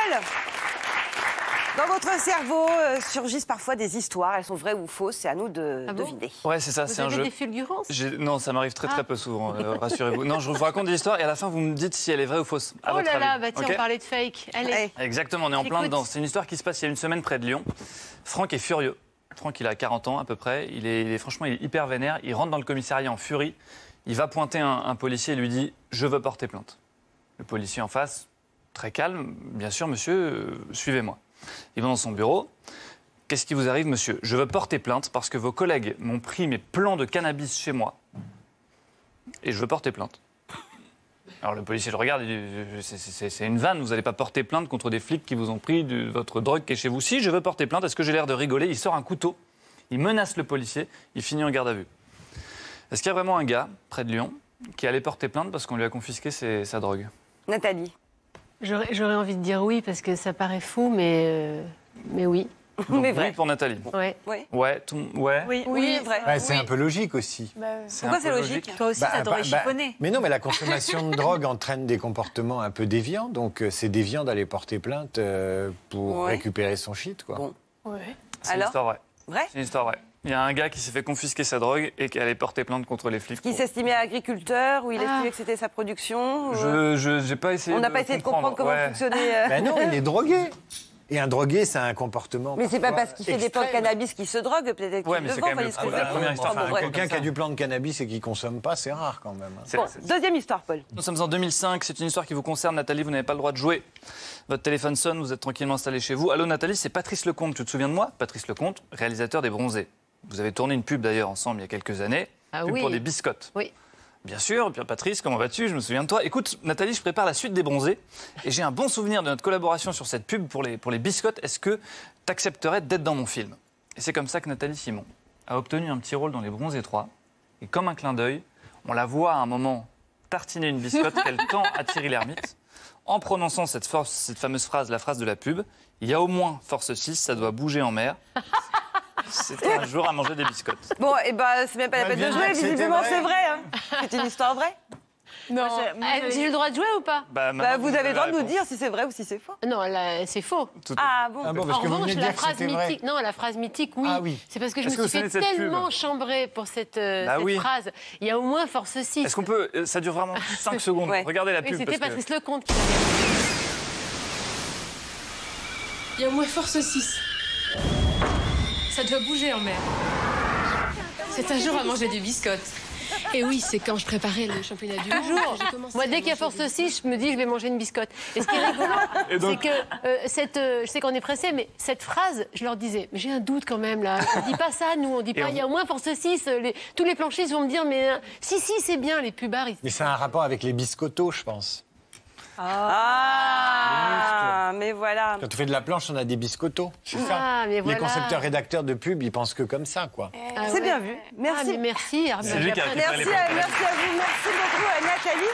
Paul, dans votre cerveau surgissent parfois des histoires. Elles sont vraies ou fausses, c'est à nous de deviner. Ouais, c'est ça, c'est un jeu. Vous avez des fulgurances? Non, ça m'arrive très peu souvent, rassurez-vous. Non, je vous raconte des histoires et à la fin, vous me dites si elle est vraie ou fausse. À votre avis. Bah tiens, Okay. on parlait de fake. Allez. Exactement, on est en plein dedans. C'est une histoire qui se passe il y a une semaine près de Lyon. Franck est furieux. Franck, il a 40 ans à peu près. Franchement, il est hyper vénère. Il rentre dans le commissariat en furie. Il va pointer un policier et lui dit « Je veux porter plainte ». Le policier en face, très calme, « Bien sûr, monsieur, suivez-moi ». Il va dans son bureau. « Qu'est-ce qui vous arrive, monsieur ? Je veux porter plainte parce que vos collègues m'ont pris mes plants de cannabis chez moi et je veux porter plainte. » Alors le policier le regarde, il dit « C'est une vanne, vous n'allez pas porter plainte contre des flics qui vous ont pris de votre drogue qui est chez vous. Si, je veux porter plainte, est-ce que j'ai l'air de rigoler ?» Il sort un couteau, il menace le policier, il finit en garde à vue. Est-ce qu'il y a vraiment un gars, près de Lyon, qui allait porter plainte parce qu'on lui a confisqué sa drogue? Nathalie. J'aurais envie de dire oui, parce que ça paraît fou, mais oui. Donc, Mais vrai. oui pour Nathalie. Ouais. Oui. Ouais, ouais. Oui, vrai. Ouais, c'est un peu logique aussi. Pourquoi c'est logique? Toi aussi, ça t'aurait chiffonné. Mais non, mais la consommation de drogue entraîne des comportements un peu déviants, donc c'est déviant d'aller porter plainte pour récupérer son shit, quoi. Bon. Ouais. C'est une histoire vraie. Vrai? C'est une histoire vraie. Il y a un gars qui s'est fait confisquer sa drogue et qui allait porter plainte contre les flics. Qui s'estimait agriculteur, ou il estimait que c'était sa production? J'ai pas essayé On n'a pas essayé de comprendre comment fonctionnait. Ben non, il est drogué. Et un drogué, c'est un comportement. Mais c'est pas parce qu'il fait des plants de cannabis qu'il se drogue, peut-être qu'il Ouais, mais le c'est vend. quand même la première histoire. Bon, bref. Quelqu'un qui a du plan de cannabis et qui consomme pas, c'est rare quand même. Bon, deuxième histoire, Paul. Nous sommes en 2005, c'est une histoire qui vous concerne, Nathalie, vous n'avez pas le droit de jouer. Votre téléphone sonne, vous êtes tranquillement installé chez vous. Allô Nathalie, c'est Patrice Lecomte, tu te souviens de moi? Patrice Lecomte, réalisateur des Bronzés. Vous avez tourné une pub d'ailleurs ensemble il y a quelques années, pub pour des biscottes. Oui. Bien sûr, Pierre Patrice, comment vas-tu? Je me souviens de toi. Écoute, Nathalie, je prépare la suite des Bronzés et j'ai un bon souvenir de notre collaboration sur cette pub pour les biscottes. Est-ce que tu accepterais d'être dans mon film? Et c'est comme ça que Nathalie Simon a obtenu un petit rôle dans les Bronzés 3. Et comme un clin d'œil, on la voit à un moment tartiner une biscotte qu'elle tend à Thierry Lhermitte en prononçant cette fameuse phrase, la phrase de la pub. Il y a au moins force 6, ça doit bouger en mer. C'était un jour à manger des biscottes. Bon, et ben, c'est même pas la peine de jouer, visiblement c'est vrai. Hein. C'est une histoire vraie. Non. J'ai le droit de jouer ou pas? Vous avez le droit de nous dire si c'est vrai ou si c'est faux. Non, c'est faux. Ah bon, Ah bon, parce En que vous revanche, venez de la dire que phrase c'était vrai. mythique, non, la phrase mythique, oui. Ah oui. C'est parce que je Est-ce me que suis vous fait souvenez de cette tellement pub chambrer pour cette oui. phrase. Il y a au moins force 6. Est-ce qu'on peut... Ça dure vraiment 5 secondes. Ouais. Regardez la Oui, pub. c'était parce que- Patrice Lecomte qui l'avait. Il y a au moins force 6. Ça doit bouger en mer. C'est un jour à manger des biscottes. Et oui, c'est quand je préparais le championnat du monde. Toujours. Moi, dès qu'il y a force 6, je me dis je vais manger une biscotte. Et ce qui est rigolo, c'est que je sais qu'on est pressé, mais cette phrase, je leur disais, mais j'ai un doute quand même là. On dit pas ça, nous, on dit pas. Il y a au moins force 6. Tous les planchistes vont me dire, mais si, c'est bien les pubards. Mais c'est un rapport avec les biscottos, je pense. Ah, mais voilà. Quand on fait de la planche, on a des biscottos. C'est ça. Ah, mais voilà. Les concepteurs-rédacteurs de pub, ils pensent que comme ça, quoi. C'est bien vu. Merci. Ah, mais merci. C'est lui qui a récupéré Merci les à vous, merci beaucoup Nathalie.